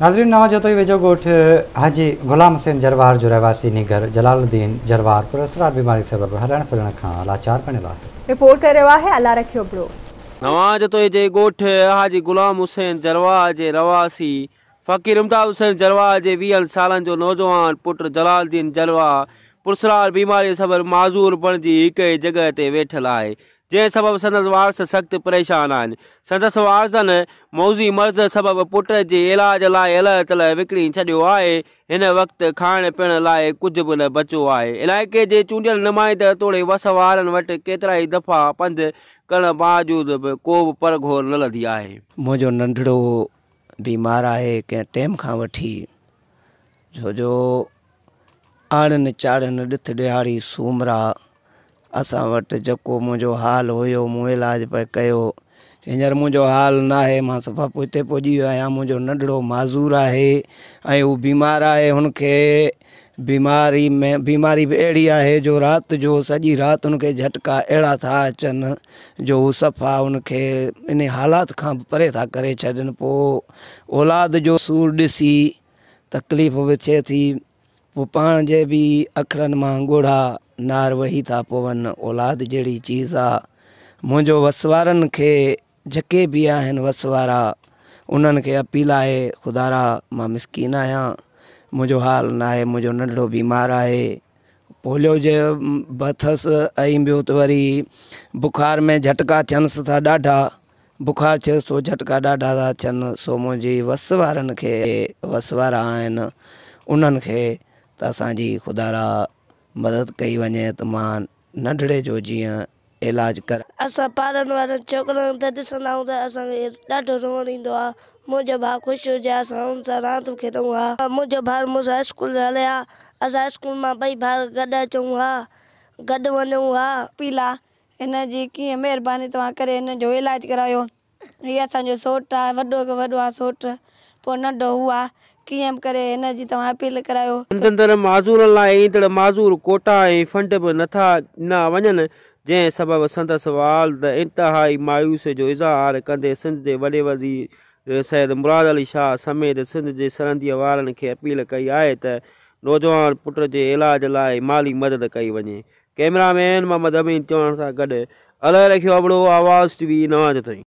नाज़रीन नवां जतोई वेझो ॻोठ हाजी गुलाम हुसैन जरवार जो रहवासी निगर जलालुद्दीन जरवार पुरस्कार बीमारी सबब हलण फिरण खां लाचार बणियल आहे। रिपोर्ट करे रहियो आहे अल्लाह रखियो बड़ो। नवां जतोई जे ॻोठ हाजी गुलाम हुसैन जरवार जे रहवासी फ़कीर इम्तियाज़ हुसैन जरवार जे 20 सालनि जो नौजवान पुट जलालुद्दीन जरवार पुरस्कार बीमारी सबब माज़ूर बणिजी हिक ई जगह ते वेठल आहे, जंहिं सबब संदसि वारस सख़्त परेशान आहिनि। संदसि वारसनि मौज़ी मर्ज़ सबब पुट जे इलाज लाइ अलाह तला विकिणी छॾियो आहे। हिन वक़्तु खाइण पीअण लाइ कुझु बि न बचियो आहे। इलाइक़े जे चूंडियल नुमाइंदड़ तोड़े वस वारनि वटि केतिरा ई दफ़ा पंधु करण बावजूद बि को बि परघोर न लधी आहे। मुंहिंजो नंढड़ो बीमार आहे कंहिं टाइम खां वठी, छो जो आड़नि चाड़नि ॾिथ ॾियारी सूमरा असां वटि जेको मुंहिंजो हाल हुयो मूं इलाज पे कयो। हींअर मुंहिंजो हाल न आहे, मां सफ़ा पुठिते पहुची वियो आहियां। मुंहिंजो नंढड़ो माज़ूर आहे ऐं हू बीमार आहे। हुनखे बीमारी बि अहिड़ी आहे जो राति जो सॼी राति हुनखे झटका अहिड़ा था अचनि जो हू सफ़ा हुनखे इन हालात खां परे था करे छॾनि। पोइ औलाद जो सूर ॾिसी तकलीफ़ बि थिए थी। पोइ पाण जे बि अखड़नि मां ॻोढ़ा नार वही था पवनि। औलाद जहिड़ी चीज़ आहे। मुंहिंजो वसवारनि खे जेके बि आहिनि वसवारा उन्हनि खे अपील आहे, ख़ुदारा मां मिसकीन आहियां, मुंहिंजो हाल न आहे, मुंहिंजो नंढड़ो बीमार आहे। पोलियो जे बथस ऐं ॿियो त वरी बुखार में झटका थियनिसि था ॾाढा, बुखार थियसि थो झटका ॾाढा था थियनि। सो मुंहिंजी वसवारनि खे वसवारा आहिनि उन्हनि खे त असांजी ख़ुदारा मदद कई वञे त मां नंढड़े जो जीअं इलाज कर। असां पाड़नि वारनि छोकिरनि त ॾिसंदा आहियूं त असांखे ॾाढो रोअण ईंदो आहे। मुंहिंजो भाउ ख़ुशि हुजे असां हुन सां रांदि खेॾूं हा। मुंहिंजो भाउ मूंसां स्कूल हले हा, असां स्कूल मां ॿई भाउ गॾु अचूं हा, गॾु वञूं हा। पीला हिन जी कीअं महिरबानी तव्हां करे हिन जो इलाज करायो। हीअ असांजो सोट आहे, वॾो खां वॾो आहे सोट, पोइ नंढो हू आहे, कीअं बि करे हिन जी तव्हां अपील करायो। अंदरि माज़ूरनि लाइ ईंदड़ माज़ूर कोटा ऐं फंड बि नथा ॾिना वञनि, जंहिं सबब संदसि वालिद इंतिहाई मायूसी जो इज़हार कंदे सिंध जे वॾे वज़ीर सैयद मुराद अली शाह समेत सिंध जे सरहदीअ वारनि खे अपील कई आहे त नौजवान पुट जे इलाज लाइ माली मदद कई वञे। कैमरामैन मोहम्मद अमीन चवण सां गॾु अल्लाह रखियो अबड़ो, आवाज़ TV नवां जतोई।